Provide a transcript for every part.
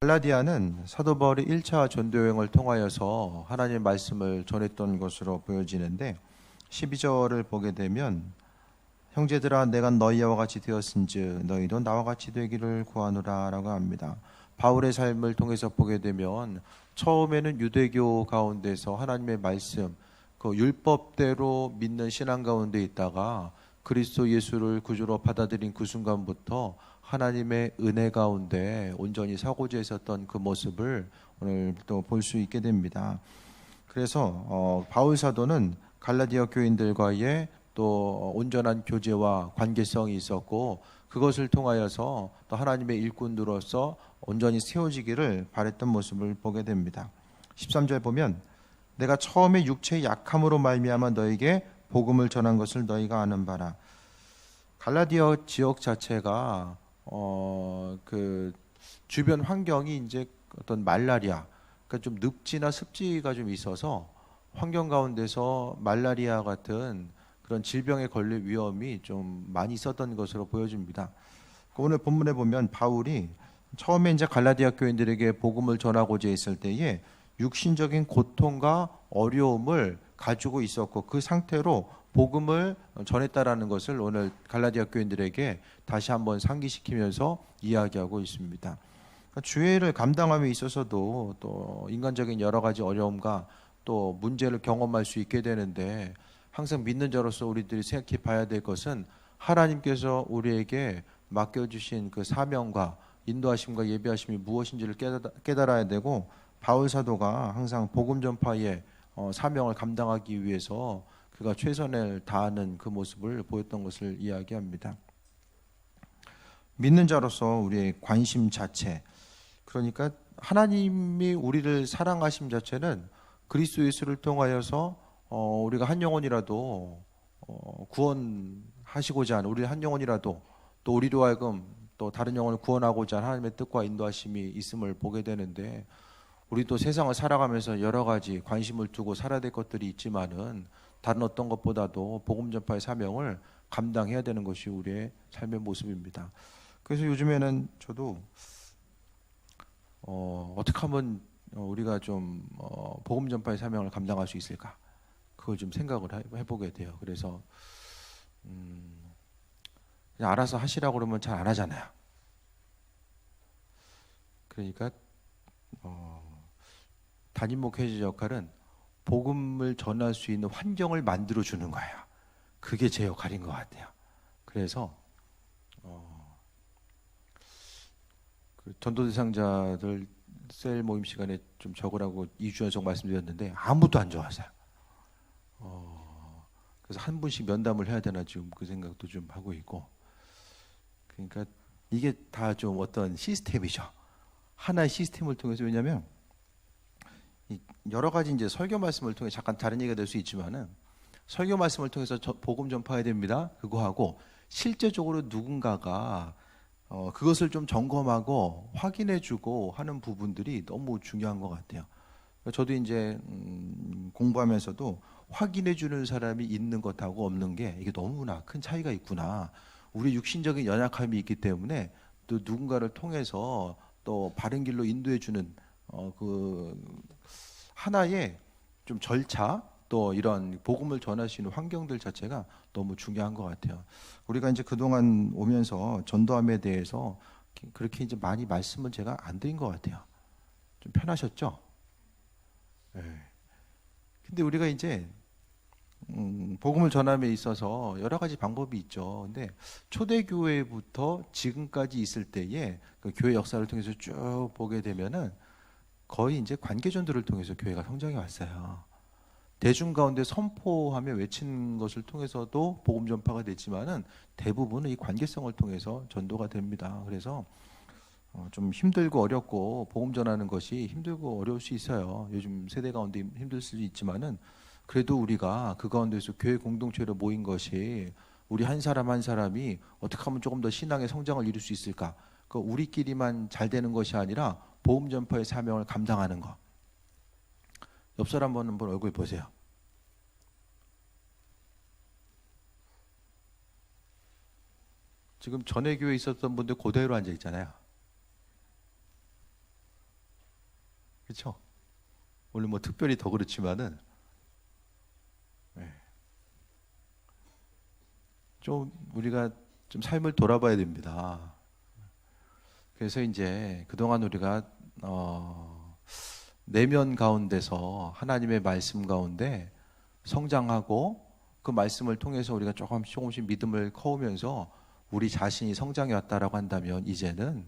갈라디아는 사도 바울이 1차 전도 여행을 통하여서 하나님의 말씀을 전했던 것으로 보여지는데 12절을 보게 되면 형제들아 내가 너희와 같이 되었은즉 너희도 나와 같이 되기를 구하노라 라고 합니다. 바울의 삶을 통해서 보게 되면 처음에는 유대교 가운데서 하나님의 말씀 그 율법대로 믿는 신앙 가운데 있다가 그리스도 예수를 구주로 받아들인 그 순간부터 하나님의 은혜 가운데 온전히 사고져 있었던 그 모습을 오늘 또 볼 수 있게 됩니다. 그래서 바울 사도는 갈라디아 교인들과의 또 온전한 교제와 관계성이 있었고 그것을 통하여서 또 하나님의 일꾼으로서 온전히 세워지기를 바랬던 모습을 보게 됩니다. 13절 보면 내가 처음에 육체의 약함으로 말미암아 너에게 복음을 전한 것을 너희가 아는 바라. 갈라디아 지역 자체가 그 주변 환경이 이제 어떤 말라리아, 그러니까 좀 늪지나 습지가 좀 있어서 환경 가운데서 말라리아 같은 그런 질병에 걸릴 위험이 좀 많이 있었던 것으로 보여집니다. 오늘 본문에 보면 바울이 처음에 이제 갈라디아 교인들에게 복음을 전하고자 했을 때에 육신적인 고통과 어려움을 가지고 있었고 그 상태로 복음을 전했다라는 것을 오늘 갈라디아 교인들에게 다시 한번 상기시키면서 이야기하고 있습니다. 주의를 감당함에 있어서도 또 인간적인 여러 가지 어려움과 또 문제를 경험할 수 있게 되는데 항상 믿는 자로서 우리들이 생각해 봐야 될 것은 하나님께서 우리에게 맡겨주신 그 사명과 인도하심과 예비하심이 무엇인지를 깨달아야 되고 바울 사도가 항상 복음 전파의 사명을 감당하기 위해서 그가 최선을 다하는 그 모습을 보였던 것을 이야기합니다. 믿는 자로서 우리의 관심 자체, 그러니까 하나님이 우리를 사랑하심 자체는 그리스도 예수를 통하여서 우리가 한 영혼이라도 구원하시고자 하는 우리 한 영혼이라도 또 우리로 하여금 또 다른 영혼을 구원하고자 하는 하나님의 뜻과 인도하심이 있음을 보게 되는데 우리도 세상을 살아가면서 여러 가지 관심을 두고 살아야 될 것들이 있지만은 다른 어떤 것보다도 복음 전파의 사명을 감당해야 되는 것이 우리의 삶의 모습입니다. 그래서 요즘에는 저도 어떻게 하면 우리가 좀 복음 전파의 사명을 감당할 수 있을까? 그걸 좀 생각을 해보게 돼요. 그래서 그냥 알아서 하시라고 그러면 잘 안 하잖아요. 그러니까 담임 목회자 역할은 복음을 전할 수 있는 환경을 만들어 주는 거예요. 그게 제 역할인 것 같아요. 그래서 그 전도 대상자들 셀 모임 시간에 좀 적으라고 2주 연속 말씀드렸는데 아무도 안 좋아하세요. 그래서 한 분씩 면담을 해야 되나 지금 그 생각도 좀 하고 있고. 그러니까 이게 다 좀 어떤 시스템이죠. 하나의 시스템을 통해서 왜냐하면 여러 가지 이제 설교 말씀을 통해 잠깐 다른 얘기가 될 수 있지만은 설교 말씀을 통해서 복음 전파해야 됩니다. 그거 하고 실제적으로 누군가가 그것을 좀 점검하고 확인해주고 하는 부분들이 너무 중요한 것 같아요. 저도 이제 공부하면서도 확인해주는 사람이 있는 것하고 없는 게 이게 너무나 큰 차이가 있구나. 우리 육신적인 연약함이 있기 때문에 또 누군가를 통해서 또 바른 길로 인도해주는 그 하나의 좀 절차 또 이런 복음을 전할 수 있는 환경들 자체가 너무 중요한 것 같아요. 우리가 이제 그동안 오면서 전도함에 대해서 그렇게 이제 많이 말씀을 제가 안 드린 것 같아요. 좀 편하셨죠? 네. 근데 우리가 이제 복음을 전함에 있어서 여러 가지 방법이 있죠. 근데 초대교회부터 지금까지 있을 때에 그 교회 역사를 통해서 쭉 보게 되면은 거의 이제 관계전도를 통해서 교회가 성장해 왔어요. 대중 가운데 선포하며 외친 것을 통해서도 복음 전파가 됐지만은 대부분은 이 관계성을 통해서 전도가 됩니다. 그래서 좀 힘들고 어렵고 복음 전하는 것이 힘들고 어려울 수 있어요. 요즘 세대 가운데 힘들 수도 있지만은 그래도 우리가 그 가운데서 교회 공동체로 모인 것이 우리 한 사람 한 사람이 어떻게 하면 조금 더 신앙의 성장을 이룰 수 있을까? 그 우리끼리만 잘 되는 것이 아니라 복음 전파의 사명을 감당하는 것. 옆 사람 한번 얼굴 보세요. 지금 전에 교회에 있었던 분들 그대로 앉아 있잖아요. 그렇죠? 오늘 뭐 특별히 더 그렇지만은 네. 좀 우리가 좀 삶을 돌아봐야 됩니다. 그래서 이제 그동안 우리가 내면 가운데서 하나님의 말씀 가운데 성장하고 그 말씀을 통해서 우리가 조금씩 믿음을 커오면서 우리 자신이 성장해 왔다라고 한다면 이제는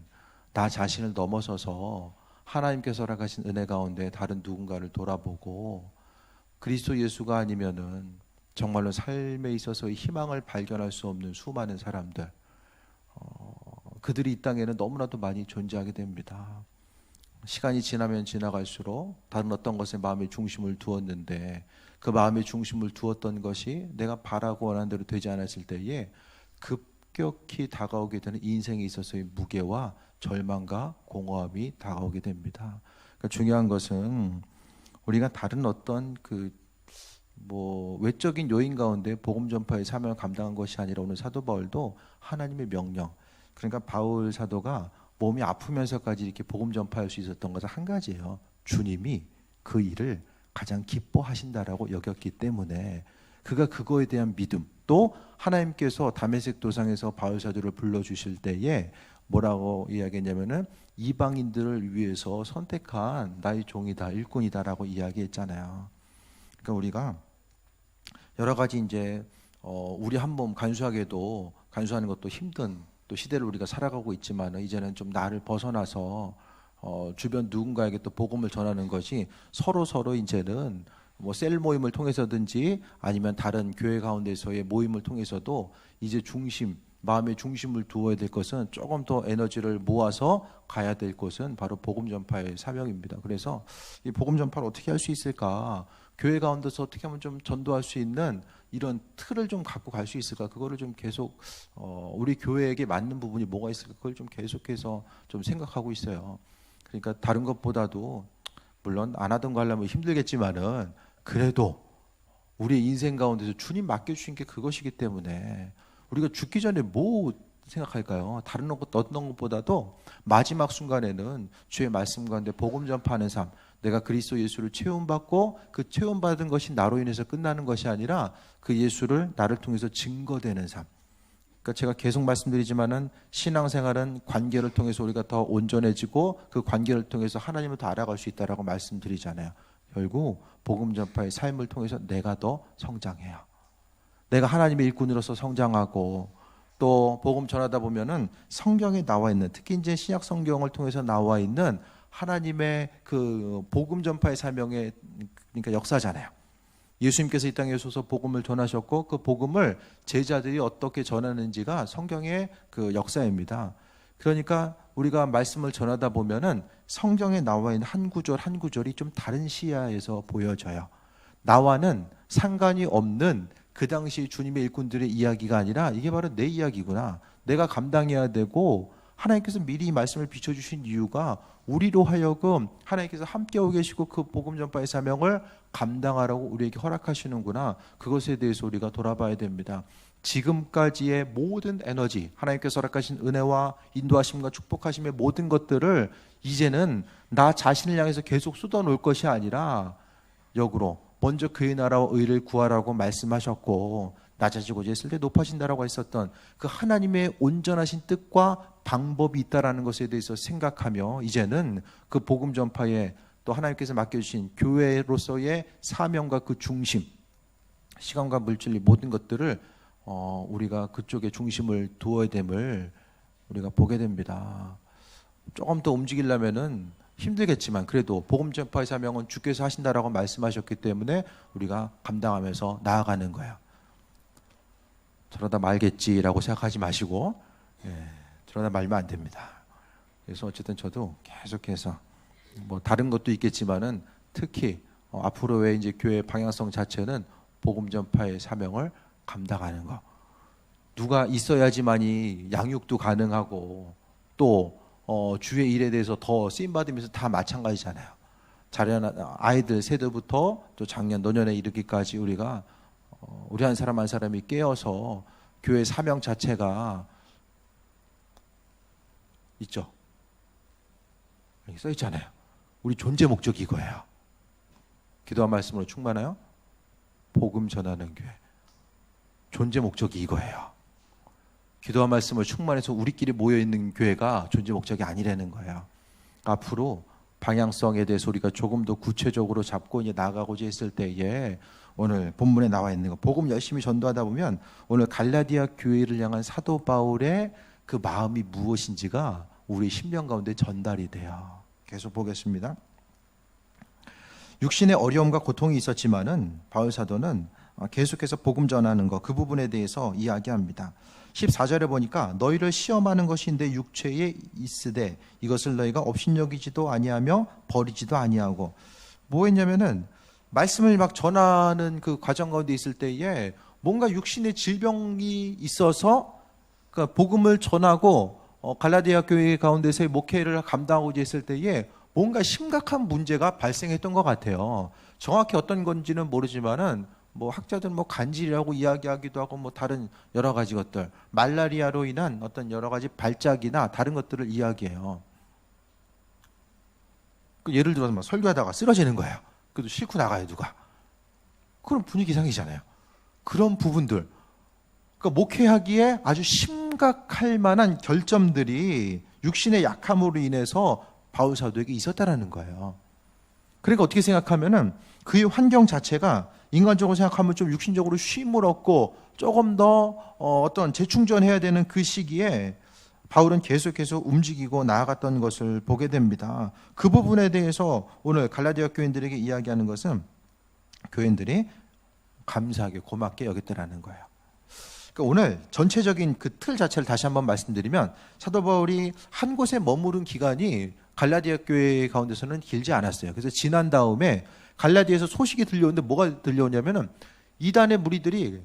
나 자신을 넘어서서 하나님께서 허락하신 은혜 가운데 다른 누군가를 돌아보고 그리스도 예수가 아니면은 정말로 삶에 있어서의 희망을 발견할 수 없는 수많은 사람들, 그들이 이 땅에는 너무나도 많이 존재하게 됩니다. 시간이 지나면 지나갈수록 다른 어떤 것에 마음의 중심을 두었는데 그 마음의 중심을 두었던 것이 내가 바라고 원하는 대로 되지 않았을 때에 급격히 다가오게 되는 인생에 있어서의 무게와 절망과 공허함이 다가오게 됩니다. 그러니까 중요한 것은 우리가 다른 어떤 외적인 요인 가운데 복음 전파의 사명을 감당한 것이 아니라 오늘 사도 바울도 하나님의 명령, 그러니까 바울 사도가 몸이 아프면서까지 이렇게 복음 전파할 수 있었던 것은 한 가지예요. 주님이 그 일을 가장 기뻐하신다라고 여겼기 때문에 그가 그거에 대한 믿음, 또 하나님께서 다메섹 도상에서 바울 사도를 불러주실 때에 뭐라고 이야기했냐면은 이방인들을 위해서 선택한 나의 종이다, 일꾼이다라고 이야기했잖아요. 그러니까 우리가 여러 가지 이제 우리 한 몸 간수하게도 간수하는 것도 힘든 또 시대를 우리가 살아가고 있지만 이제는 좀 나를 벗어나서 주변 누군가에게 또 복음을 전하는 것이 서로 이제는 뭐 셀 모임을 통해서든지 아니면 다른 교회 가운데서의 모임을 통해서도 이제 마음의 중심을 두어야 될 것은 조금 더 에너지를 모아서 가야 될 곳은 바로 복음 전파의 사명입니다. 그래서 이 복음 전파를 어떻게 할 수 있을까? 교회 가운데서 어떻게 하면 좀 전도할 수 있는 이런 틀을 좀 갖고 갈 수 있을까? 그거를 좀 계속 우리 교회에게 맞는 부분이 뭐가 있을까? 그걸 좀 계속해서 좀 생각하고 있어요. 그러니까 다른 것보다도 물론 안 하던 거 하려면 힘들겠지만은 그래도 우리 인생 가운데서 주님 맡겨주신 게 그것이기 때문에 우리가 죽기 전에 뭐 생각할까요? 다른 어떤 것보다도 마지막 순간에는 주의 말씀 가운데 복음 전파하는 삶, 내가 그리스도 예수를 체험받고 그 체험받은 것이 나로 인해서 끝나는 것이 아니라 그 예수를 나를 통해서 증거되는 삶. 그러니까 제가 계속 말씀드리지만은 신앙생활은 관계를 통해서 우리가 더 온전해지고 그 관계를 통해서 하나님을 더 알아갈 수 있다라고 말씀드리잖아요. 결국 복음 전파의 삶을 통해서 내가 더 성장해요. 내가 하나님의 일꾼으로서 성장하고 또 복음 전하다 보면은 성경에 나와 있는 특히 이제 신약 성경을 통해서 나와 있는 하나님의 그 복음 전파의 사명의 그러니까 역사잖아요. 예수님께서 이 땅에 오셔서 복음을 전하셨고 그 복음을 제자들이 어떻게 전하는지가 성경의 그 역사입니다. 그러니까 우리가 말씀을 전하다 보면은 성경에 나와 있는 한 구절 한 구절이 좀 다른 시야에서 보여져요. 나와는 상관이 없는 그 당시 주님의 일꾼들의 이야기가 아니라 이게 바로 내 이야기구나. 내가 감당해야 되고 하나님께서 미리 이 말씀을 비춰주신 이유가 우리로 하여금 하나님께서 함께하고 계시고 그 복음 전파의 사명을 감당하라고 우리에게 허락하시는구나. 그것에 대해서 우리가 돌아봐야 됩니다. 지금까지의 모든 에너지, 하나님께서 허락하신 은혜와 인도하심과 축복하심의 모든 것들을 이제는 나 자신을 향해서 계속 쏟아놓을 것이 아니라 역으로 먼저 그의 나라와 의를 구하라고 말씀하셨고 낮아지고자 했을 때 높아진다라고 했었던 그 하나님의 온전하신 뜻과 방법이 있다라는 것에 대해서 생각하며 이제는 그 복음 전파에 또 하나님께서 맡겨주신 교회로서의 사명과 그 중심, 시간과 물질의 모든 것들을 우리가 그쪽에 중심을 두어야 됨을 우리가 보게 됩니다. 조금 더 움직이려면은 힘들겠지만 그래도 복음 전파의 사명은 주께서 하신다라고 말씀하셨기 때문에 우리가 감당하면서 나아가는 거예요. 저러다 말겠지라고 생각하지 마시고 저러다 말면 안 됩니다. 그래서 어쨌든 저도 계속해서 뭐 다른 것도 있겠지만은 특히 앞으로의 이제 교회 방향성 자체는 복음 전파의 사명을 감당하는 거. 누가 있어야지만이 양육도 가능하고 또 주의 일에 대해서 더 쓰임 받으면서 다 마찬가지잖아요. 자라는 아이들 세대부터 또 작년 노년에 이르기까지 우리가 우리 한 사람 한 사람이 깨어서 교회 사명 자체가 있죠. 여기 써 있잖아요. 우리 존재 목적이 이거예요. 기도와 말씀으로 충만하여 복음 전하는 교회. 존재 목적이 이거예요. 기도와 말씀을 충만해서 우리끼리 모여있는 교회가 존재 목적이 아니라는 거예요. 앞으로 방향성에 대해서 우리가 조금 더 구체적으로 잡고 이제 나가고자 했을 때에 오늘 본문에 나와 있는 거 복음 열심히 전도하다 보면 오늘 갈라디아 교회를 향한 사도 바울의 그 마음이 무엇인지가 우리 심령 가운데 전달이 돼요. 계속 보겠습니다. 육신의 어려움과 고통이 있었지만은 바울 사도는 계속해서 복음 전하는 거 그 부분에 대해서 이야기합니다. 14절에 보니까 너희를 시험하는 것인데 육체에 있으되 이것을 너희가 업신여기지도 아니하며 버리지도 아니하고 뭐 했냐면은 말씀을 막 전하는 그 과정 가운데 있을 때에 뭔가 육신의 질병이 있어서 그러니까 복음을 전하고 갈라디아 교회 가운데서의 목회를 감당하고자 했을 때에 뭔가 심각한 문제가 발생했던 것 같아요. 정확히 어떤 건지는 모르지만은 뭐 학자들은 뭐 간질이라고 이야기하기도 하고 뭐 다른 여러 가지 것들, 말라리아로 인한 어떤 여러 가지 발작이나 다른 것들을 이야기해요. 예를 들어서 막 설교하다가 쓰러지는 거예요. 그래도 싣고 나가요 누가. 그럼 분위기 이상이잖아요. 그런 부분들, 그러니까 목회하기에 아주 심각할 만한 결점들이 육신의 약함으로 인해서 바울 사도에게 있었다라는 거예요. 그러니까 어떻게 생각하면은 그의 환경 자체가 인간적으로 생각하면 좀 육신적으로 쉼을 얻고 조금 더 어떤 재충전해야 되는 그 시기에 바울은 계속해서 움직이고 나아갔던 것을 보게 됩니다. 그 부분에 대해서 오늘 갈라디아 교인들에게 이야기하는 것은 교인들이 감사하게 고맙게 여겼다라는 거예요. 그러니까 오늘 전체적인 그 틀 자체를 다시 한번 말씀드리면 사도 바울이 한 곳에 머무른 기간이 갈라디아 교회 가운데서는 길지 않았어요. 그래서 지난 다음에 갈라디아에서 소식이 들려오는데 뭐가 들려오냐면은 이단의 무리들이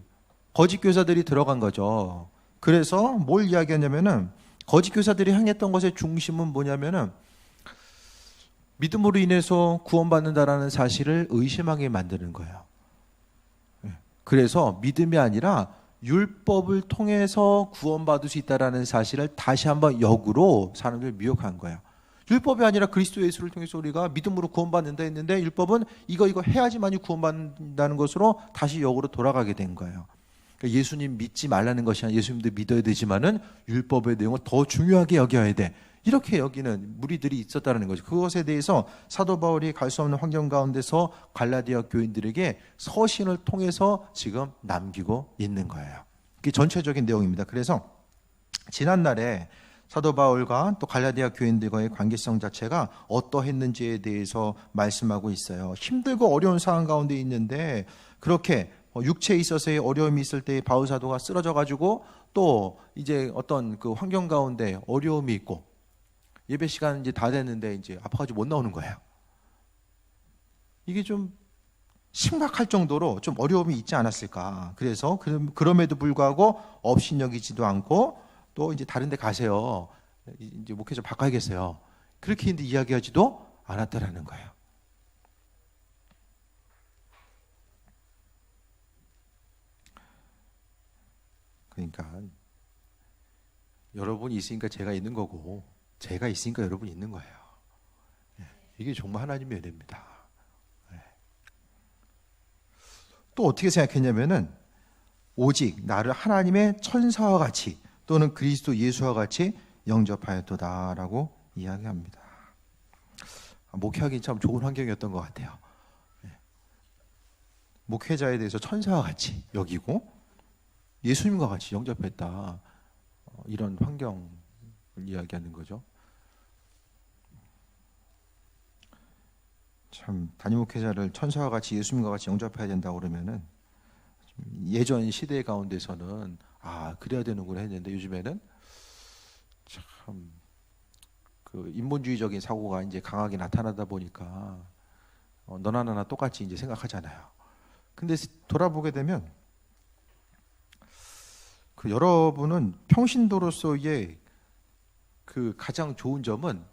거짓 교사들이 들어간 거죠. 그래서 뭘 이야기하냐면은 거짓 교사들이 행했던 것의 중심은 뭐냐면은 믿음으로 인해서 구원받는다라는 사실을 의심하게 만드는 거예요. 그래서 믿음이 아니라 율법을 통해서 구원받을 수 있다라는 사실을 다시 한번 역으로 사람들을 미혹한 거예요. 율법이 아니라 그리스도 예수를 통해서 우리가 믿음으로 구원받는다 했는데 율법은 이거 해야지만이 구원받는다는 것으로 다시 역으로 돌아가게 된 거예요. 그러니까 예수님 믿지 말라는 것이 아니라 예수님도 믿어야 되지만은 율법의 내용을 더 중요하게 여겨야 돼. 이렇게 여기는 무리들이 있었다는 거죠. 그것에 대해서 사도 바울이 갈 수 없는 환경 가운데서 갈라디아 교인들에게 서신을 통해서 지금 남기고 있는 거예요. 이게 전체적인 내용입니다. 그래서 지난날에 사도 바울과 또 갈라디아 교인들과의 관계성 자체가 어떠했는지에 대해서 말씀하고 있어요. 힘들고 어려운 상황 가운데 있는데 그렇게 육체에 있어서의 어려움이 있을 때 바울 사도가 쓰러져 가지고 또 이제 어떤 그 환경 가운데 어려움이 있고 예배 시간 이제 다 됐는데 이제 아파가지고 못 나오는 거예요. 이게 좀 심각할 정도로 좀 어려움이 있지 않았을까. 그래서 그럼에도 불구하고 업신여기지도 않고 또 이제 다른 데 가세요. 이제 목회 좀 바꿔야겠어요. 그렇게 이제 이야기하지도 않았다라는 거예요. 그러니까 여러분이 있으니까 제가 있는 거고 제가 있으니까 여러분이 있는 거예요. 이게 정말 하나님의 은혜입니다. 또 어떻게 생각했냐면은 오직 나를 하나님의 천사와 같이 또는 그리스도 예수와 같이 영접하였도다라고 이야기합니다. 목회하기 참 좋은 환경이었던 것 같아요. 목회자에 대해서 천사와 같이 여기고 예수님과 같이 영접했다. 이런 환경을 이야기하는 거죠. 참 단임 목회자를 천사와 같이 예수님과 같이 영접해야 된다고 그러면은 예전 시대 가운데서는 그래야 되는구나 했는데 요즘에는 참 그 인본주의적인 사고가 이제 강하게 나타나다 보니까 너나 나나 똑같이 이제 생각하잖아요. 근데 돌아보게 되면 그 여러분은 평신도로서의 그 가장 좋은 점은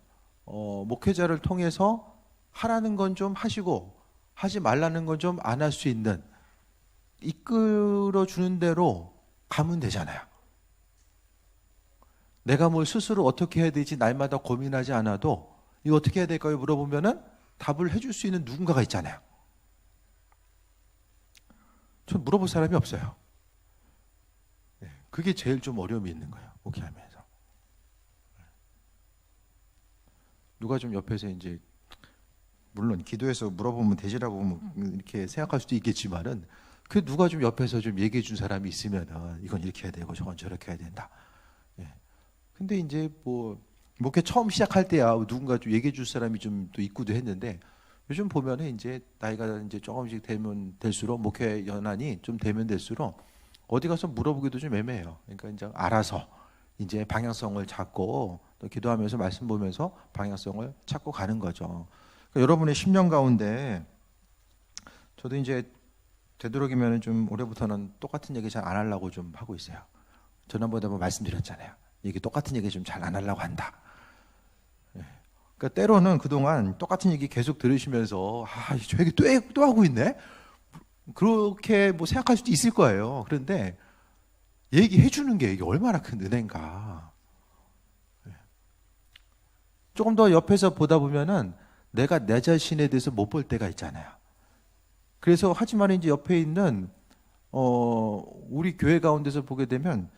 목회자를 통해서 하라는 건 좀 하시고 하지 말라는 건 좀 안 할 수 있는 이끌어 주는 대로 가면 되잖아요. 내가 뭘 스스로 어떻게 해야 되지 날마다 고민하지 않아도 이거 어떻게 해야 될까요? 물어보면은 답을 해줄 수 있는 누군가가 있잖아요. 전 물어볼 사람이 없어요. 그게 제일 좀 어려움이 있는 거예요. 목회하면서. 누가 좀 옆에서 이제 물론 기도해서 물어보면 되지라고 뭐 이렇게 생각할 수도 있겠지만은 그 누가 좀 옆에서 좀 얘기해 준 사람이 있으면은 이건 이렇게 해야 되고 저건 저렇게 해야 된다. 근데 이제 뭐 목회 처음 시작할 때야 누군가 좀 얘기해 줄 사람이 좀 또 있기도 했는데 요즘 보면은 이제 나이가 이제 조금씩 되면 될수록 목회 연한이 좀 되면 될수록 어디 가서 물어보기도 좀 애매해요. 그러니까 이제 알아서 이제 방향성을 잡고 또 기도하면서 말씀 보면서 방향성을 찾고 가는 거죠. 그러니까 여러분의 10년 가운데 저도 이제 되도록이면 좀 올해부터는 똑같은 얘기 잘 안 하려고 좀 하고 있어요. 지난번에 한번 말씀드렸잖아요. 얘기 똑같은 얘기 좀 잘 안 하려고 한다. 그러니까 때로는 그동안 똑같은 얘기 계속 들으시면서 저 얘기 또 하고 있네? 그렇게 뭐 생각할 수도 있을 거예요. 그런데 얘기해 주는 게 이게 얼마나 큰 은혜인가. 조금 더 옆에서 보다 보면은 내가 내 자신에 대해서 못 볼 때가 있잖아요. 그래서 하지만 이제 옆에 있는 우리 교회 가운데서 보게 되면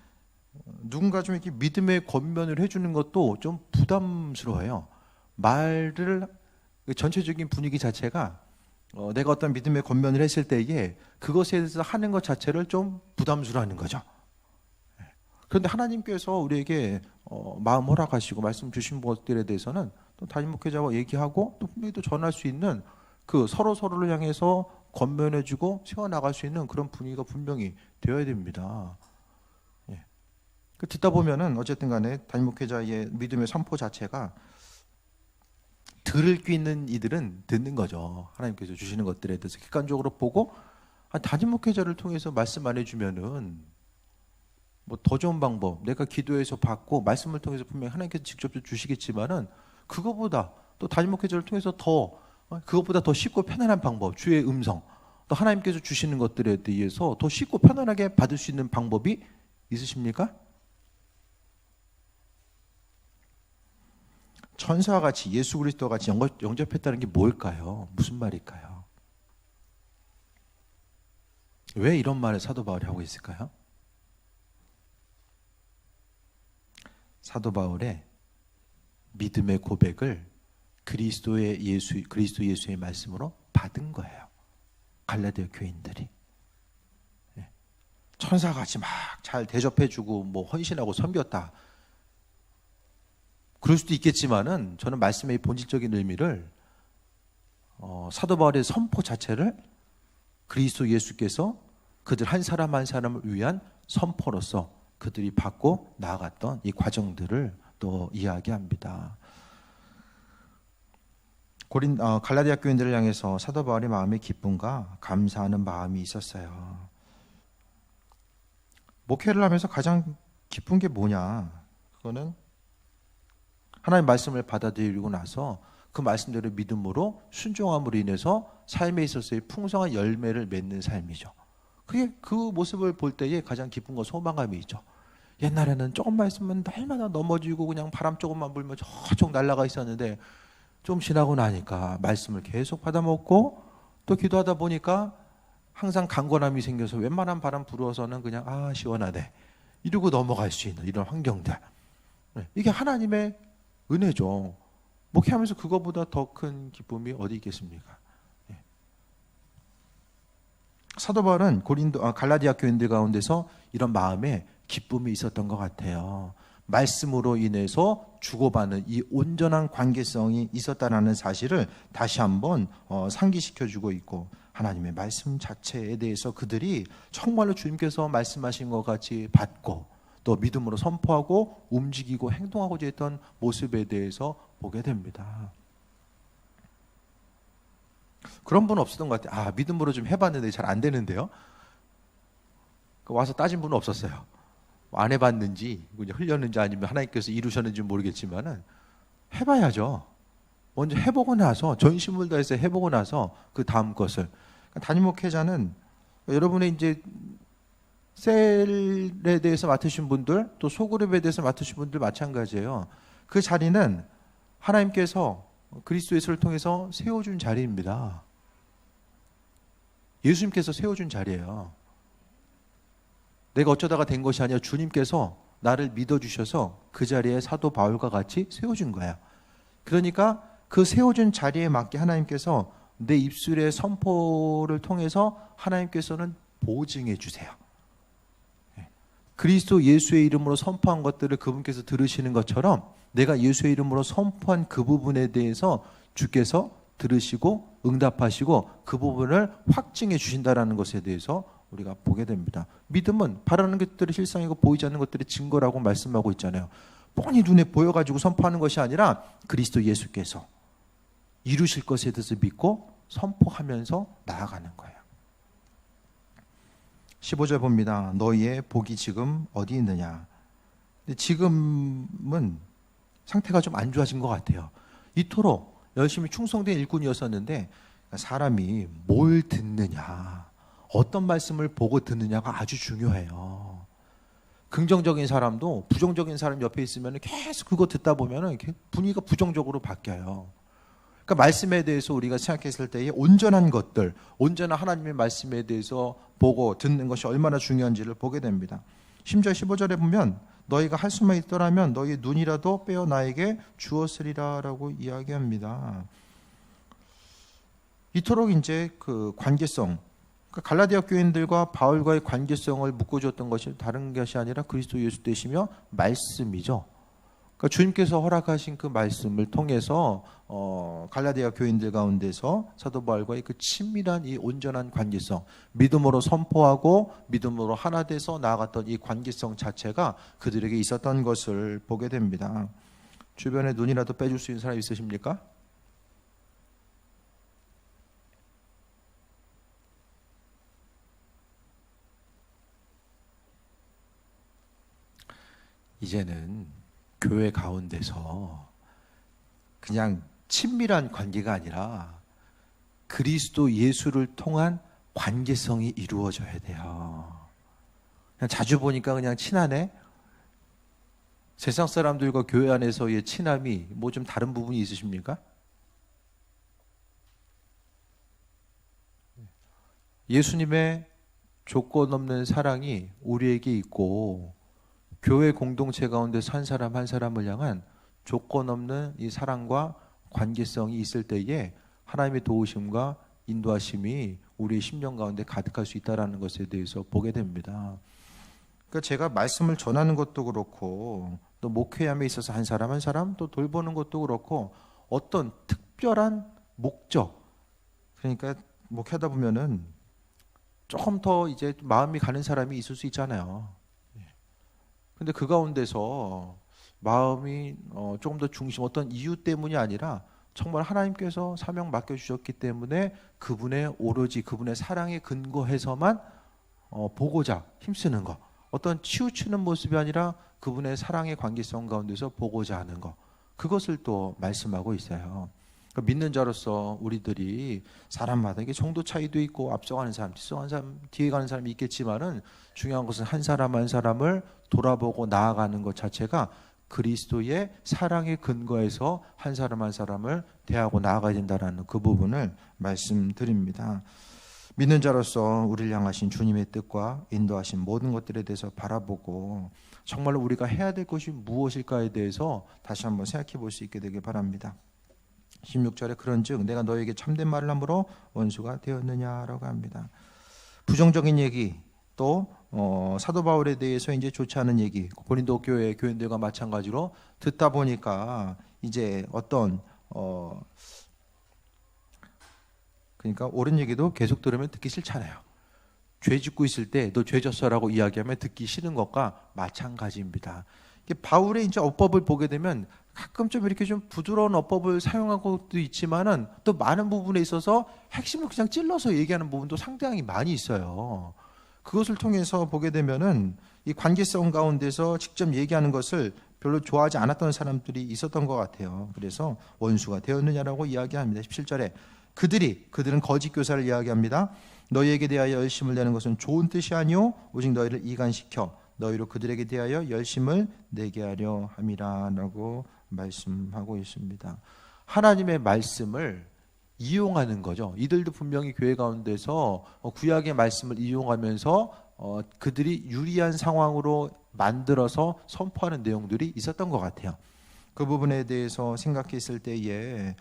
누군가 좀 이렇게 믿음의 권면을 해주는 것도 좀 부담스러워요. 말을 전체적인 분위기 자체가 내가 어떤 믿음의 권면을 했을 때에 그것에 대해서 하는 것 자체를 좀 부담스러워하는 거죠. 그런데 하나님께서 우리에게 마음 허락하시고 말씀 주신 것들에 대해서는 또 담임 목회자와 얘기하고 또 분명히 또 전할 수 있는 그 서로를 향해서 권면해주고 세워나갈 수 있는 그런 분위기가 분명히 되어야 됩니다. 듣다 보면은 어쨌든 간에 담임 목회자의 믿음의 선포 자체가 들을 귀 있는 이들은 듣는 거죠. 하나님께서 주시는 것들에 대해서 객관적으로 보고 담임 목회자를 통해서 말씀 안 해주면은 뭐 더 좋은 방법, 내가 기도해서 받고 말씀을 통해서 분명히 하나님께서 직접 주시겠지만은 그거보다 또 담임 목회자를 통해서 그것보다 더 쉽고 편안한 방법, 주의 음성, 또 하나님께서 주시는 것들에 대해서 더 쉽고 편안하게 받을 수 있는 방법이 있으십니까? 천사와 같이 예수 그리스도와 같이 영접했다는 게 뭘까요? 무슨 말일까요? 왜 이런 말을 사도 바울이 하고 있을까요? 사도 바울의 믿음의 고백을 그리스도 예수의 말씀으로 받은 거예요. 갈라디아 교인들이 천사와 같이 막 잘 대접해주고 뭐 헌신하고 섬겼다. 그럴 수도 있겠지만은 저는 말씀의 본질적인 의미를 사도 바울의 선포 자체를 그리스도 예수께서 그들 한 사람 한 사람을 위한 선포로서 그들이 받고 나아갔던 이 과정들을 또 이야기합니다. 갈라디아 교인들을 향해서 사도 바울의 마음의 기쁨과 감사하는 마음이 있었어요. 목회를 하면서 가장 기쁜 게 뭐냐? 그거는 하나님의 말씀을 받아들이고 나서 그 말씀대로 믿음으로 순종함으로 인해서 삶에 있어서의 풍성한 열매를 맺는 삶이죠. 그게 그 모습을 볼 때에 가장 기쁨과 소망감이 있죠. 옛날에는 조금만 있으면 날마다 넘어지고 그냥 바람 조금만 불면 저쪽 날아가 있었는데 좀 지나고 나니까 말씀을 계속 받아먹고 또 기도하다 보니까 항상 강건함이 생겨서 웬만한 바람 불어서는 그냥 시원하네 이러고 넘어갈 수 있는 이런 환경들. 이게 하나님의 은혜죠. 목회하면서 그거보다 더 큰 기쁨이 어디 있겠습니까? 사도 바울은 갈라디아 교인들 가운데서 이런 마음에 기쁨이 있었던 것 같아요. 말씀으로 인해서 주고받는 이 온전한 관계성이 있었다는 사실을 다시 한번 상기시켜주고 있고 하나님의 말씀 자체에 대해서 그들이 정말로 주님께서 말씀하신 것 같이 받고 또 믿음으로 선포하고 움직이고 행동하고자 했던 모습에 대해서 보게 됩니다. 그런 분은 없었던 것 같아요. 믿음으로 좀 해봤는데 잘 안 되는데요. 와서 따진 분은 없었어요. 안 해봤는지 흘렸는지 아니면 하나님께서 이루셨는지 모르겠지만은 해봐야죠. 먼저 해보고 나서 전심을 다해서 해보고 나서 그 다음 것을 담임 목회자는 여러분의 이제 셀에 대해서 맡으신 분들 또 소그룹에 대해서 맡으신 분들 마찬가지예요. 그 자리는 하나님께서 그리스도 예수를 통해서 세워준 자리입니다. 예수님께서 세워준 자리예요. 내가 어쩌다가 된 것이 아니라 주님께서 나를 믿어주셔서 그 자리에 사도 바울과 같이 세워준 거예요. 그러니까 그 세워준 자리에 맞게 하나님께서 내 입술의 선포를 통해서 하나님께서는 보증해 주세요. 그리스도 예수의 이름으로 선포한 것들을 그분께서 들으시는 것처럼 내가 예수의 이름으로 선포한 그 부분에 대해서 주께서 들으시고 응답하시고 그 부분을 확증해 주신다라는 것에 대해서 우리가 보게 됩니다. 믿음은 바라는 것들이 실상이고 보이지 않는 것들이 증거라고 말씀하고 있잖아요. 뻔히 눈에 보여가지고 선포하는 것이 아니라 그리스도 예수께서 이루실 것에 대해서 믿고 선포하면서 나아가는 거예요. 15절 봅니다. 너희의 복이 지금 어디 있느냐. 근데 지금은 상태가 좀 안 좋아진 것 같아요. 이토록 열심히 충성된 일꾼이었었는데 사람이 뭘 듣느냐, 어떤 말씀을 보고 듣느냐가 아주 중요해요. 긍정적인 사람도 부정적인 사람 옆에 있으면 계속 그거 듣다 보면 분위기가 부정적으로 바뀌어요. 그러니까 말씀에 대해서 우리가 생각했을 때에 온전한 것들, 온전한 하나님의 말씀에 대해서 보고 듣는 것이 얼마나 중요한지를 보게 됩니다. 심지어 15절에 보면 너희가 할 수만 있더라면 너희 눈이라도 빼어 나에게 주었으리라 라고 이야기합니다. 이토록 이제 그 관계성, 그러니까 갈라디아 교인들과 바울과의 관계성을 묶어주었던 것이 다른 것이 아니라 그리스도 예수 되시며 말씀이죠. 그러니까 주님께서 허락하신 그 말씀을 통해서 갈라디아 교인들 가운데서 사도 바울과의 그 친밀한 이 온전한 관계성, 믿음으로 선포하고 믿음으로 하나 돼서 나아갔던 이 관계성 자체가 그들에게 있었던 것을 보게 됩니다. 주변에 눈이라도 빼줄 수 있는 사람 있으십니까? 이제는 교회 가운데서 그냥 친밀한 관계가 아니라 그리스도 예수를 통한 관계성이 이루어져야 돼요. 그냥 자주 보니까 그냥 친하네? 세상 사람들과 교회 안에서의 친함이 뭐 좀 다른 부분이 있으십니까? 예수님의 조건 없는 사랑이 우리에게 있고 교회 공동체 가운데서 한 사람 한 사람을 향한 조건 없는 이 사랑과 관계성이 있을 때에 하나님의 도우심과 인도하심이 우리의 심령 가운데 가득할 수 있다는 것에 대해서 보게 됩니다. 그러니까 제가 말씀을 전하는 것도 그렇고 또 목회함에 있어서 한 사람 한 사람 또 돌보는 것도 그렇고 어떤 특별한 목적, 그러니까 목회하다 보면은 조금 더 이제 마음이 가는 사람이 있을 수 있잖아요. 근데 그 가운데서 마음이 조금 더 중심, 어떤 이유 때문이 아니라 정말 하나님께서 사명 맡겨주셨기 때문에 그분의 오로지 그분의 사랑에 근거해서만 보고자 힘쓰는 것, 어떤 치우치는 모습이 아니라 그분의 사랑의 관계성 가운데서 보고자 하는 것, 그것을 또 말씀하고 있어요. 그러니까 믿는 자로서 우리들이 사람마다 이게 정도 차이도 있고 앞서가는 사람, 뒤서가는 사람, 뒤에 가는 사람이 있겠지만은 중요한 것은 한 사람 한 사람을 돌아보고 나아가는 것 자체가 그리스도의 사랑의 근거에서 한 사람 한 사람을 대하고 나아가야 된다는 그 부분을 말씀드립니다. 믿는 자로서 우리를 향하신 주님의 뜻과 인도하신 모든 것들에 대해서 바라보고 정말로 우리가 해야 될 것이 무엇일까에 대해서 다시 한번 생각해 볼 수 있게 되길 바랍니다. 16절에 그런즉 내가 너에게 참된 말을 함으로 원수가 되었느냐라고 합니다. 부정적인 얘기, 또 사도 바울에 대해서 이제 좋지 않은 얘기, 고린도 교회 교인들과 마찬가지로 듣다 보니까 이제 어떤 그러니까 옳은 얘기도 계속 들으면 듣기 싫잖아요. 죄 짓고 있을 때 너 죄 졌어라고 이야기하면 듣기 싫은 것과 마찬가지입니다. 바울의 이제 어법을 보게 되면 가끔 좀 이렇게 좀 부드러운 어법을 사용하고도 있지만은 또 많은 부분에 있어서 핵심을 그냥 찔러서 얘기하는 부분도 상당히 많이 있어요. 그것을 통해서 보게 되면은 이 관계성 가운데서 직접 얘기하는 것을 별로 좋아하지 않았던 사람들이 있었던 것 같아요. 그래서 원수가 되었느냐라고 이야기합니다. 17절에 그들은 거짓 교사를 이야기합니다. 너희에게 대하여 열심을 내는 것은 좋은 뜻이 아니오 오직 너희를 이간시켜 너희로 그들에게 대하여 열심을 내게 하려 함이라 라고 말씀하고 있습니다. 하나님의 말씀을 이용하는 거죠. 이들도 분명히 교회 가운데서 구약의 말씀을 이용하면서 그들이 유리한 상황으로 만들어서 선포하는 내용들이 있었던 것 같아요. 그 부분에 대해서 생각했을 때에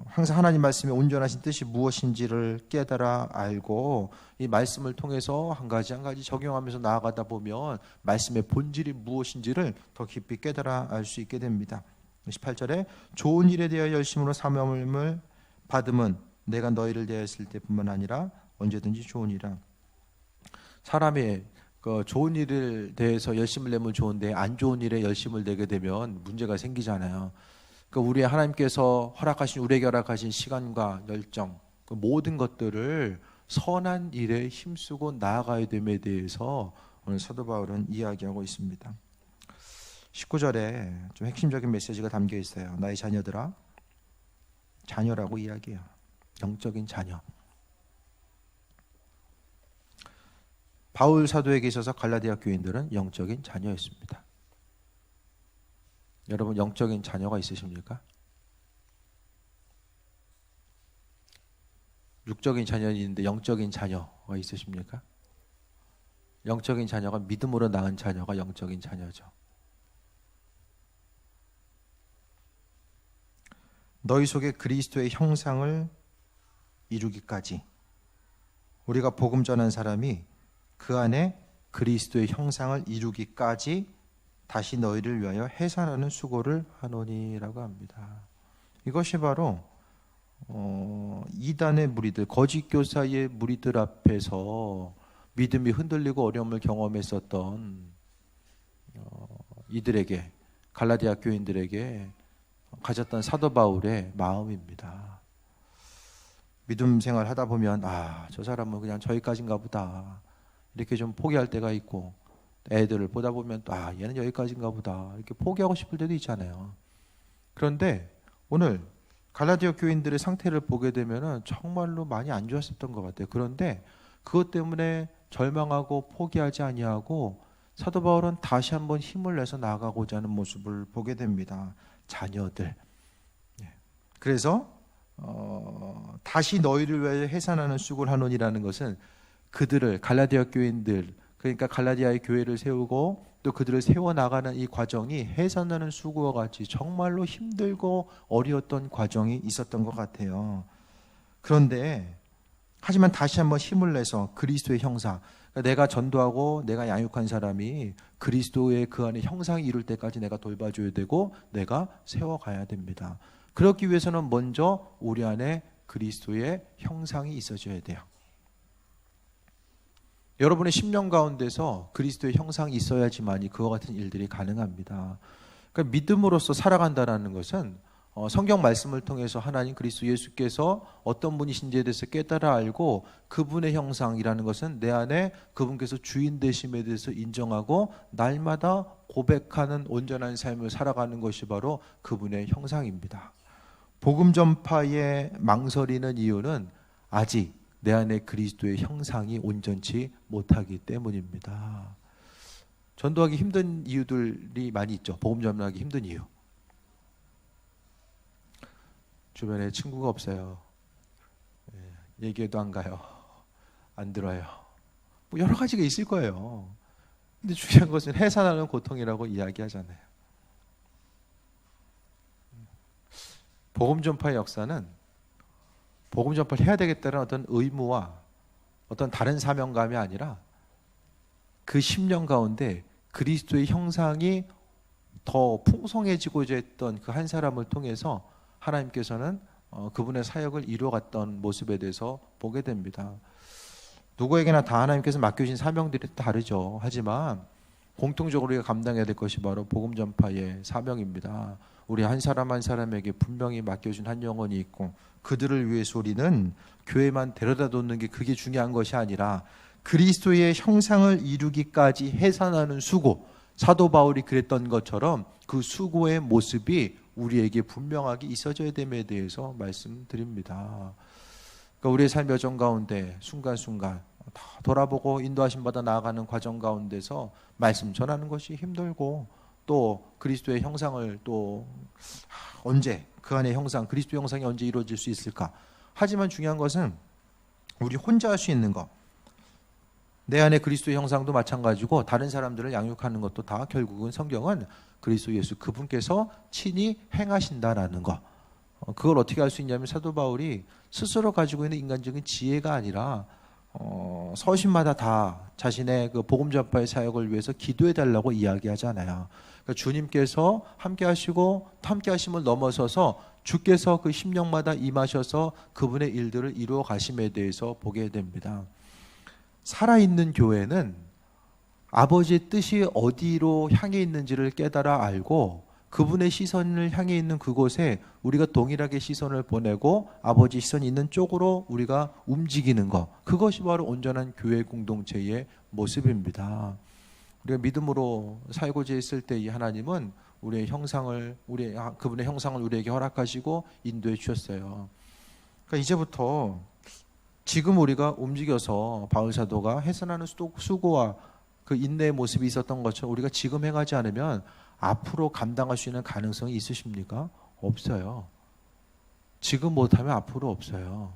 항상 하나님 말씀의 온전하신 뜻이 무엇인지를 깨달아 알고 이 말씀을 통해서 한 가지 한 가지 적용하면서 나아가다 보면 말씀의 본질이 무엇인지를 더 깊이 깨달아 알 수 있게 됩니다. 18절에 좋은 일에 대하여 열심으로 사명을 받음은 내가 너희를 대하였을 때뿐만 아니라 언제든지 좋은 일이라. 사람이 그 좋은 일에 대해서 열심을 내면 좋은데 안 좋은 일에 열심을 내게 되면 문제가 생기잖아요. 그러니까 우리 하나님께서 우리에게 허락하신 시간과 열정, 그 모든 것들을 선한 일에 힘쓰고 나아가야 됨에 대해서 오늘 사도 바울은 이야기하고 있습니다. 19절에 좀 핵심적인 메시지가 담겨 있어요. 나의 자녀들아, 자녀라고 이야기해요. 영적인 자녀. 바울 사도에게 있어서 갈라디아 교인들은 영적인 자녀였습니다. 여러분 영적인 자녀가 있으십니까? 육적인 자녀는 있는데 영적인 자녀가 있으십니까? 영적인 자녀가 믿음으로 낳은 자녀가 영적인 자녀죠. 너희 속에 그리스도의 형상을 이루기까지, 우리가 복음 전한 사람이 그 안에 그리스도의 형상을 이루기까지 다시 너희를 위하여 해산하는 수고를 하노니라고 합니다. 이것이 바로 이단의 무리들, 거짓 교사의 무리들 앞에서 믿음이 흔들리고 어려움을 경험했었던 이들에게, 갈라디아 교인들에게 가졌던 사도 바울의 마음입니다. 믿음 생활 하다 보면 저 사람은 그냥 저기까지인가 보다 이렇게 좀 포기할 때가 있고, 애들을 보다 보면 얘는 여기까지인가 보다 이렇게 포기하고 싶을 때도 있잖아요. 그런데 오늘 갈라디아 교인들의 상태를 보게 되면 정말로 많이 안 좋았었던 것 같아요. 그런데 그것 때문에 절망하고 포기하지 아니하고 사도 바울은 다시 한번 힘을 내서 나아가고자 하는 모습을 보게 됩니다. 자녀들. 그래서 다시 너희를 위하여 해산하는 수고를 하노니라는 것은 그들을, 갈라디아 교인들, 그러니까 갈라디아의 교회를 세우고 또 그들을 세워나가는 이 과정이 해산하는 수고와 같이 정말로 힘들고 어려웠던 과정이 있었던 것 같아요. 그런데 하지만 다시 한번 힘을 내서 그리스도의 형상, 그러니까 내가 전도하고 내가 양육한 사람이 그리스도의 그 안에 형상이 이룰 때까지 내가 돌봐줘야 되고 내가 세워가야 됩니다. 그렇기 위해서는 먼저 우리 안에 그리스도의 형상이 있어줘야 돼요. 여러분의 심령 가운데서 그리스도의 형상이 있어야지만이 그와 같은 일들이 가능합니다. 그러니까 믿음으로써 살아간다는 것은 성경 말씀을 통해서 하나님 그리스도 예수께서 어떤 분이신지에 대해서 깨달아 알고 그분의 형상이라는 것은 내 안에 그분께서 주인 되심에 대해서 인정하고 날마다 고백하는 온전한 삶을 살아가는 것이 바로 그분의 형상입니다. 복음 전파에 망설이는 이유는 아직 내 안에 그리스도의 형상이 온전치 못하기 때문입니다. 전도하기 힘든 이유들이 많이 있죠. 복음 전하기 힘든 이유. 주변에 친구가 없어요. 얘기해도 안 가요. 안 들어요. 뭐 여러 가지가 있을 거예요. 근데 중요한 것은 해산하는 고통이라고 이야기하잖아요. 복음 전파의 역사는 복음 전파를 해야 되겠다는 어떤 의무와 어떤 다른 사명감이 아니라 그 심령 가운데 그리스도의 형상이 더 풍성해지고자 했던 그 한 사람을 통해서 하나님께서는 그분의 사역을 이루어갔던 모습에 대해서 보게 됩니다. 누구에게나 다 하나님께서 맡겨주신 사명들이 다르죠. 하지만 공통적으로 우리가 감당해야 될 것이 바로 복음 전파의 사명입니다. 우리 한 사람 한 사람에게 분명히 맡겨준 한 영혼이 있고 그들을 위해서 우리는 교회만 데려다 놓는 게 그게 중요한 것이 아니라 그리스도의 형상을 이루기까지 해산하는 수고, 사도 바울이 그랬던 것처럼 그 수고의 모습이 우리에게 분명하게 있어져야 됨에 대해서 말씀드립니다. 그러니까 우리의 삶의 여정 가운데 순간순간 다 돌아보고 인도하심 받아 나아가는 과정 가운데서 말씀 전하는 것이 힘들고 또 그리스도의 형상을 또 언제 그 안의 형상, 그리스도 형상이 언제 이루어질 수 있을까? 하지만 중요한 것은 우리 혼자 할 수 있는 것, 내 안에 그리스도의 형상도 마찬가지고 다른 사람들을 양육하는 것도 다 결국은 성경은 그리스도 예수 그분께서 친히 행하신다라는 것. 그걸 어떻게 할 수 있냐면 사도 바울이 스스로 가지고 있는 인간적인 지혜가 아니라 서신마다 다 자신의 그 복음 전파의 사역을 위해서 기도해 달라고 이야기하잖아요. 그러니까 주님께서 함께 하시고 함께 하심을 넘어서서 주께서 그 심령마다 임하셔서 그분의 일들을 이루어 가심에 대해서 보게 됩니다. 살아있는 교회는 아버지의 뜻이 어디로 향해 있는지를 깨달아 알고 그분의 시선을 향해 있는 그곳에 우리가 동일하게 시선을 보내고 아버지 시선이 있는 쪽으로 우리가 움직이는 것, 그것이 바로 온전한 교회 공동체의 모습입니다. 우리가 믿음으로 살고자 했을 때 이 하나님은 우리의 형상을, 그분의 형상을 우리에게 허락하시고 인도해 주셨어요. 그러니까 이제부터 지금 우리가 움직여서 바울 사도가 해산하는 수고와 그 인내의 모습이 있었던 것처럼 우리가 지금 행하지 않으면 앞으로 감당할 수 있는 가능성이 있으십니까? 없어요. 지금 못하면 앞으로 없어요.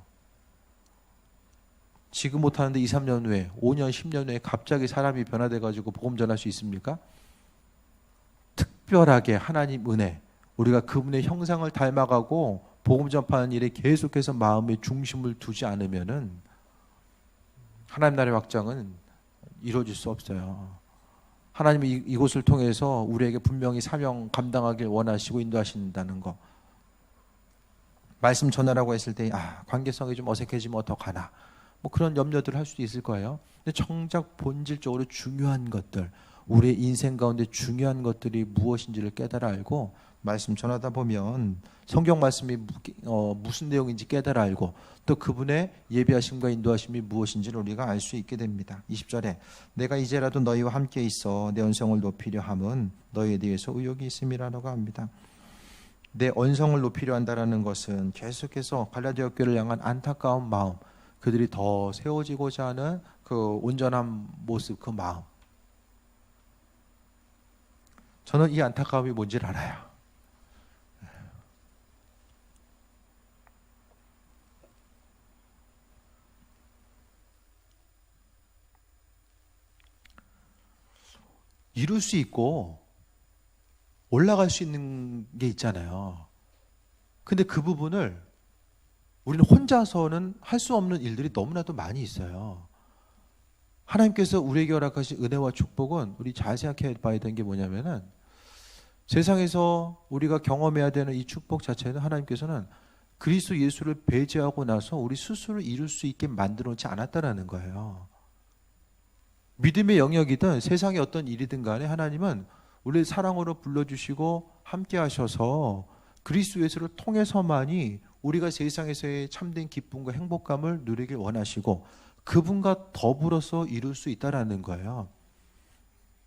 지금 못하는데 2, 3년 후에, 5년, 10년 후에 갑자기 사람이 변화돼가지고 복음 전할 수 있습니까? 특별하게 하나님 은혜, 우리가 그분의 형상을 닮아가고 복음 전파하는 일에 계속해서 마음의 중심을 두지 않으면은 하나님 나라의 확장은 이루어질 수 없어요. 하나님이 이곳을 통해서 우리에게 분명히 사명 감당하길 원하시고 인도하신다는 거. 말씀 전하라고 했을 때 관계성이 좀 어색해지면 어떡하나, 뭐 그런 염려들을 할 수도 있을 거예요. 근데 정작 본질적으로 중요한 것들, 우리의 인생 가운데 중요한 것들이 무엇인지를 깨달아 알고 말씀 전하다 보면 성경 말씀이 무슨 내용인지 깨달아 알고 또 그분의 예비하심과 인도하심이 무엇인지를 우리가 알 수 있게 됩니다. 20절에 내가 이제라도 너희와 함께 있어 내 언성을 높이려 함은 너희에 대해서 의욕이 있음이라고 합니다. 내 언성을 높이려 한다는 것은 계속해서 갈라디아 교회를 향한 안타까운 마음, 그들이 더 세워지고자 하는 그 온전한 모습, 그 마음. 저는 이 안타까움이 뭔지를 알아요. 이룰 수 있고 올라갈 수 있는 게 있잖아요. 근데 그 부분을 우리는 혼자서는 할 수 없는 일들이 너무나도 많이 있어요. 하나님께서 우리에게 허락하신 은혜와 축복은 우리 잘 생각해 봐야 되는 게 뭐냐면은 세상에서 우리가 경험해야 되는 이 축복 자체는 하나님께서는 그리스도 예수를 배제하고 나서 우리 스스로 이룰 수 있게 만들어 놓지 않았다라는 거예요. 믿음의 영역이든 세상의 어떤 일이든 간에 하나님은 우리를 사랑으로 불러주시고 함께 하셔서 그리스도 예수를 통해서만이 우리가 세상에서의 참된 기쁨과 행복감을 누리길 원하시고 그분과 더불어서 이룰 수 있다라는 거예요.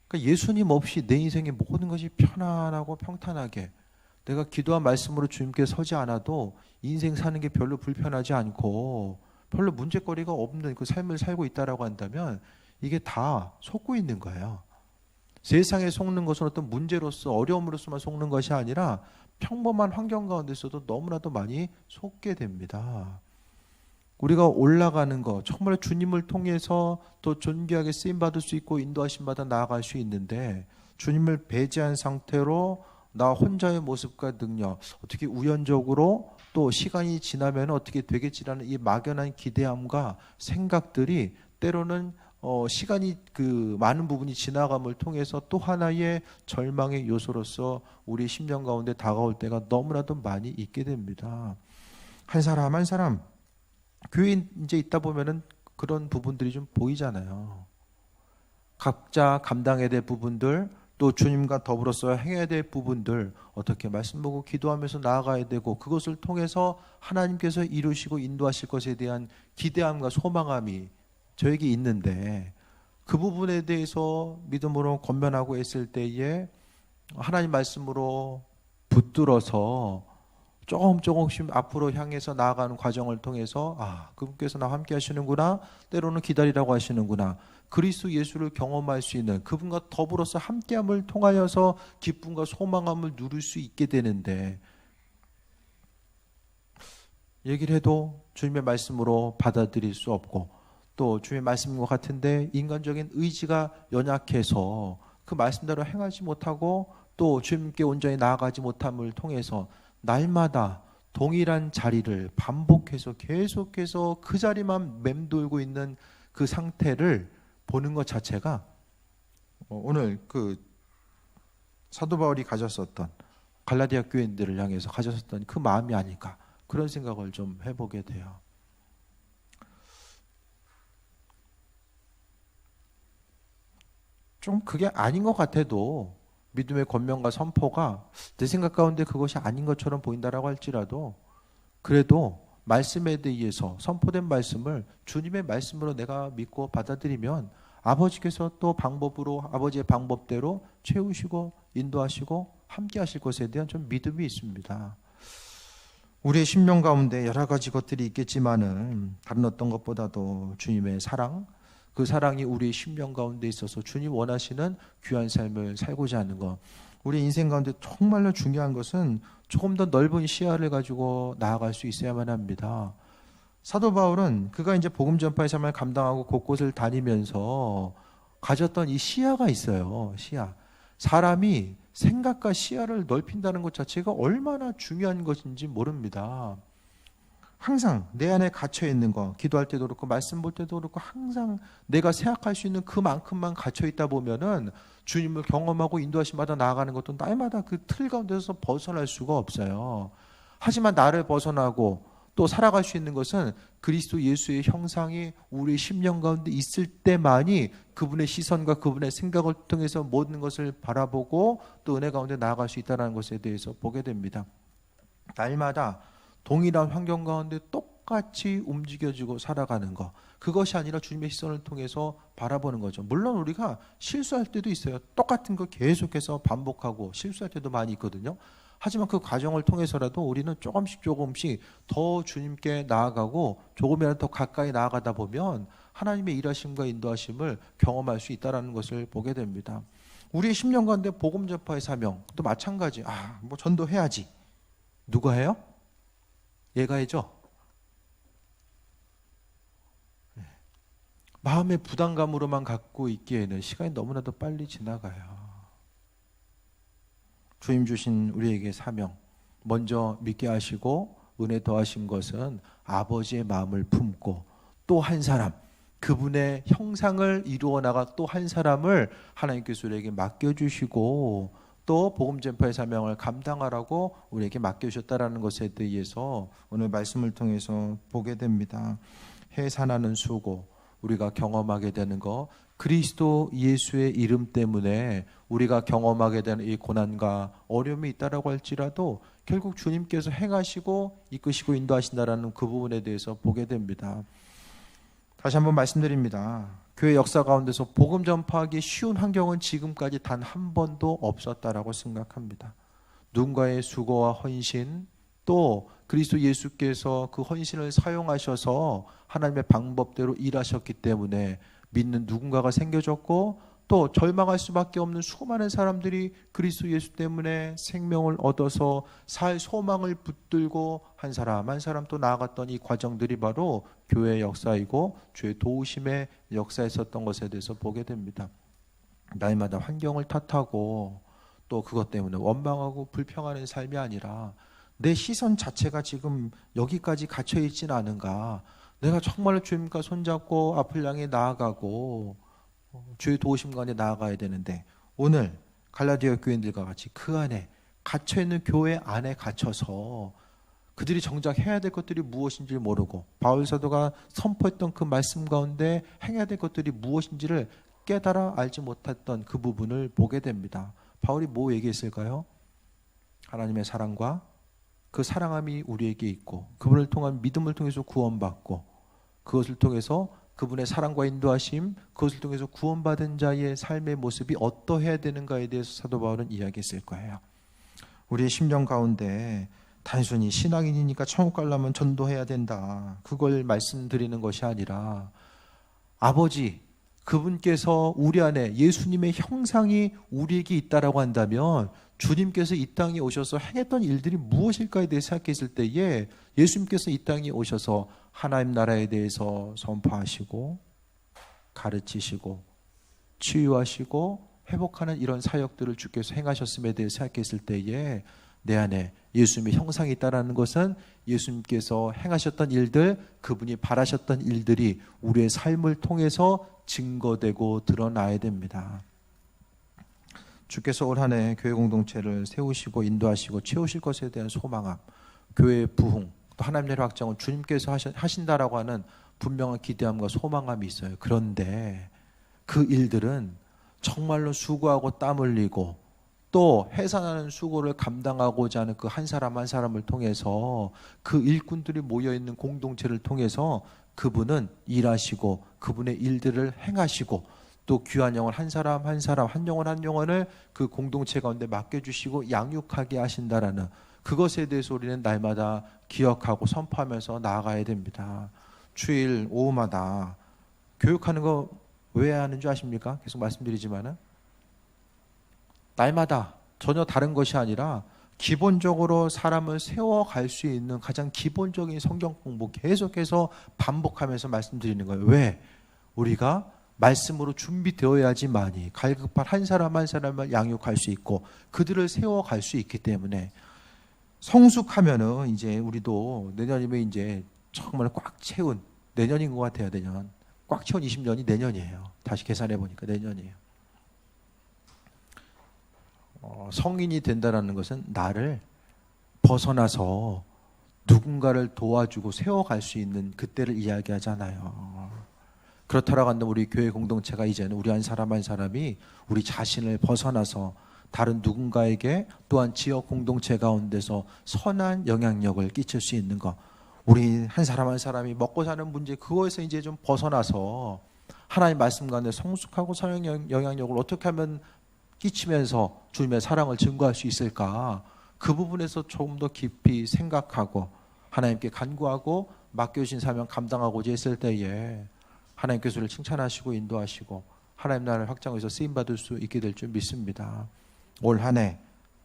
그러니까 예수님 없이 내 인생의 모든 것이 편안하고 평탄하게 내가 기도한 말씀으로 주님께 서지 않아도 인생 사는 게 별로 불편하지 않고 별로 문제거리가 없는 그 삶을 살고 있다라고 한다면 이게 다 속고 있는 거예요. 세상에 속는 것은 어떤 문제로서 어려움으로서만 속는 것이 아니라 평범한 환경 가운데서도 너무나도 많이 속게 됩니다. 우리가 올라가는 것, 정말 주님을 통해서 또 존귀하게 쓰임받을 수 있고 인도하심 받아 나아갈 수 있는데 주님을 배제한 상태로 나 혼자의 모습과 능력, 어떻게 우연적으로 또 시간이 지나면 어떻게 되겠지라는 이 막연한 기대함과 생각들이 때로는 시간이 그 많은 부분이 지나감을 통해서 또 하나의 절망의 요소로서 우리 심령 가운데 다가올 때가 너무나도 많이 있게 됩니다. 한 사람 한 사람 교회 이제 있다 보면은 그런 부분들이 좀 보이잖아요. 각자 감당해야 될 부분들, 또 주님과 더불어서 행해야 될 부분들, 어떻게 말씀 보고 기도하면서 나아가야 되고 그것을 통해서 하나님께서 이루시고 인도하실 것에 대한 기대함과 소망함이 저에게 있는데 그 부분에 대해서 믿음으로 권면하고 있을 때에 하나님 말씀으로 붙들어서 조금씩 앞으로 향해서 나아가는 과정을 통해서 그분께서 나와 함께 하시는구나, 때로는 기다리라고 하시는구나, 그리스도 예수를 경험할 수 있는 그분과 더불어서 함께함을 통하여서 기쁨과 소망함을 누릴 수 있게 되는데 얘기를 해도 주님의 말씀으로 받아들일 수 없고, 또 주님의 말씀인 것 같은데 인간적인 의지가 연약해서 그 말씀대로 행하지 못하고 또 주님께 온전히 나아가지 못함을 통해서 날마다 동일한 자리를 반복해서 계속해서 그 자리만 맴돌고 있는 그 상태를 보는 것 자체가 오늘 그 사도 바울이 가졌었던 갈라디아 교인들을 향해서 가졌었던 그 마음이 아닐까, 그런 생각을 좀 해보게 돼요. 좀 그게 아닌 것 같아도 믿음의 권면과 선포가 내 생각 가운데 그것이 아닌 것처럼 보인다라고 할지라도, 그래도 말씀에 대해서 선포된 말씀을 주님의 말씀으로 내가 믿고 받아들이면 아버지께서 또 방법으로, 아버지의 방법대로 채우시고 인도하시고 함께 하실 것에 대한 좀 믿음이 있습니다. 우리의 심령 가운데 여러 가지 것들이 있겠지만은 다른 어떤 것보다도 주님의 사랑, 그 사랑이 우리의 심령 가운데 있어서 주님 원하시는 귀한 삶을 살고자 하는 것, 우리 인생 가운데 정말로 중요한 것은 조금 더 넓은 시야를 가지고 나아갈 수 있어야만 합니다. 사도 바울은 그가 이제 복음 전파의 삶을 감당하고 곳곳을 다니면서 가졌던 이 시야가 있어요. 시야. 사람이 생각과 시야를 넓힌다는 것 자체가 얼마나 중요한 것인지 모릅니다. 항상 내 안에 갇혀 있는 거, 기도할 때도 그렇고 말씀 볼 때도 그렇고 항상 내가 생각할 수 있는 그만큼만 갇혀 있다 보면은 주님을 경험하고 인도하심마다 나아가는 것도 날마다 그 틀 가운데서 벗어날 수가 없어요. 하지만 나를 벗어나고 또 살아갈 수 있는 것은 그리스도 예수의 형상이 우리 심령 가운데 있을 때만이 그분의 시선과 그분의 생각을 통해서 모든 것을 바라보고 또 은혜 가운데 나아갈 수 있다는 것에 대해서 보게 됩니다. 날마다 동일한 환경 가운데 똑같이 움직여지고 살아가는 것, 그것이 아니라 주님의 시선을 통해서 바라보는 거죠. 물론 우리가 실수할 때도 있어요. 똑같은 거 계속해서 반복하고 실수할 때도 많이 있거든요. 하지만 그 과정을 통해서라도 우리는 조금씩 더 주님께 나아가고 조금이라도 더 가까이 나아가다 보면 하나님의 일하심과 인도하심을 경험할 수 있다는 것을 보게 됩니다. 우리의 10년 가운데 복음 전파의 사명도 마찬가지. 뭐 전도해야지. 누가 해요? 얘가 해죠. 마음의 부담감으로만 갖고 있기에는 시간이 너무나도 빨리 지나가요. 주님 주신 우리에게 사명, 먼저 믿게 하시고 은혜 더하신 것은 아버지의 마음을 품고 또 한 사람, 그분의 형상을 이루어 나가 또 한 사람을 하나님께서 우리에게 맡겨주시고 또 복음 전파의 사명을 감당하라고 우리에게 맡겨주셨다라는 것에 대해서 오늘 말씀을 통해서 보게 됩니다. 해산하는 수고, 우리가 경험하게 되는 것, 그리스도 예수의 이름 때문에 우리가 경험하게 되는 이 고난과 어려움이 있다라고 할지라도 결국 주님께서 행하시고 이끄시고 인도하신다라는 그 부분에 대해서 보게 됩니다. 다시 한번 말씀드립니다. 교회 역사 가운데서 복음 전파하기 쉬운 환경은 지금까지 단 한 번도 없었다라고 생각합니다. 누군가의 수고와 헌신, 또 그리스도 예수께서 그 헌신을 사용하셔서 하나님의 방법대로 일하셨기 때문에 믿는 누군가가 생겨졌고 또 절망할 수밖에 없는 수많은 사람들이 그리스도 예수 때문에 생명을 얻어서 살 소망을 붙들고 한 사람 한 사람 또 나아갔던 이 과정들이 바로 교회의 역사이고 주의 도우심의 역사에 있었던 것에 대해서 보게 됩니다. 날마다 환경을 탓하고 또 그것 때문에 원망하고 불평하는 삶이 아니라 내 시선 자체가 지금 여기까지 갇혀 있지는 않은가, 내가 정말로 주님과 손잡고 앞을 향해 나아가고 주의 도우심과 안에 나아가야 되는데 오늘 갈라디아 교인들과 같이 그 안에 갇혀있는 교회 안에 갇혀서 그들이 정작 해야 될 것들이 무엇인지 모르고 바울 사도가 선포했던 그 말씀 가운데 행해야 될 것들이 무엇인지를 깨달아 알지 못했던 그 부분을 보게 됩니다. 바울이 뭐 얘기했을까요? 하나님의 사랑과 그 사랑함이 우리에게 있고 그분을 통한 믿음을 통해서 구원받고 그것을 통해서 그분의 사랑과 인도하심, 그것을 통해서 구원받은 자의 삶의 모습이 어떠해야 되는가에 대해서 사도 바울은 이야기했을 거예요. 우리의 심령 가운데 단순히 신앙인이니까 천국 가려면 전도해야 된다, 그걸 말씀드리는 것이 아니라 아버지, 그분께서 우리 안에 예수님의 형상이 우리에게 있다라고 한다면 주님께서 이 땅에 오셔서 행했던 일들이 무엇일까에 대해 생각했을 때에 예수님께서 이 땅에 오셔서 하나님 나라에 대해서 선포하시고 가르치시고 치유하시고 회복하는 이런 사역들을 주께서 행하셨음에 대해 생각했을 때에 내 안에 예수님의 형상이 있다는 것은 예수님께서 행하셨던 일들, 그분이 바라셨던 일들이 우리의 삶을 통해서 증거되고 드러나야 됩니다. 주께서 올 한 해 교회 공동체를 세우시고 인도하시고 채우실 것에 대한 소망함, 교회의 부흥, 또 하나님 나라의 확장은 주님께서 하신다라고 하는 분명한 기대함과 소망함이 있어요. 그런데 그 일들은 정말로 수고하고 땀 흘리고 또 해산하는 수고를 감당하고자 하는 그 한 사람 한 사람을 통해서 그 일꾼들이 모여있는 공동체를 통해서 그분은 일하시고 그분의 일들을 행하시고 또 귀한 영혼 한 사람 한 사람 한 영혼 한 영혼을 그 공동체 가운데 맡겨주시고 양육하게 하신다라는 그것에 대해서 우리는 날마다 기억하고 선포하면서 나아가야 됩니다. 주일 오후마다 교육하는 거 왜 하는 줄 아십니까? 계속 말씀드리지만은 날마다 전혀 다른 것이 아니라 기본적으로 사람을 세워갈 수 있는 가장 기본적인 성경 공부 계속해서 반복하면서 말씀드리는 거예요. 왜? 우리가 말씀으로 준비되어야지만이 갈급한 한 사람 한 사람을 양육할 수 있고 그들을 세워갈 수 있기 때문에 성숙하면은 이제 우리도 내년이면 이제 정말 꽉 채운 내년인 것 같아요. 내년 꽉 채운 20년이 내년이에요. 다시 계산해 보니까 내년이에요. 성인이 된다는 것은 나를 벗어나서 누군가를 도와주고 세워갈 수 있는 그때를 이야기하잖아요. 그렇다라고 한다면 우리 교회 공동체가 이제는 우리 한 사람 한 사람이 우리 자신을 벗어나서 다른 누군가에게 또한 지역 공동체 가운데서 선한 영향력을 끼칠 수 있는 것, 우리 한 사람 한 사람이 먹고 사는 문제 그거에서 이제 좀 벗어나서 하나님 말씀 가운데 성숙하고 선한 영향력을 어떻게 하면 끼치면서 주님의 사랑을 증거할 수 있을까? 그 부분에서 조금 더 깊이 생각하고 하나님께 간구하고 맡겨주신 사명 감당하고자 했을 때에 하나님께서 우리를 칭찬하시고 인도하시고 하나님 나라를 확장해서 쓰임받을 수 있게 될 줄 믿습니다. 올 한 해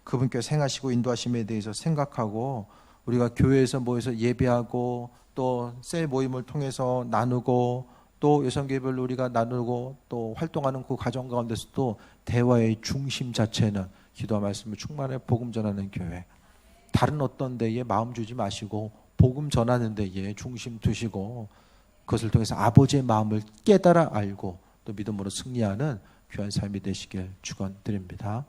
그분께서 행하시고 인도하심에 대해서 생각하고 우리가 교회에서 모여서 예배하고 또 셀 모임을 통해서 나누고 또 여성교회별로 우리가 나누고 또 활동하는 그 과정 가운데서도 대화의 중심 자체는 기도와 말씀을 충만히 복음 전하는 교회. 다른 어떤 데에 마음 주지 마시고 복음 전하는 데에 중심 두시고 그것을 통해서 아버지의 마음을 깨달아 알고 또 믿음으로 승리하는 귀한 삶이 되시길 축원드립니다.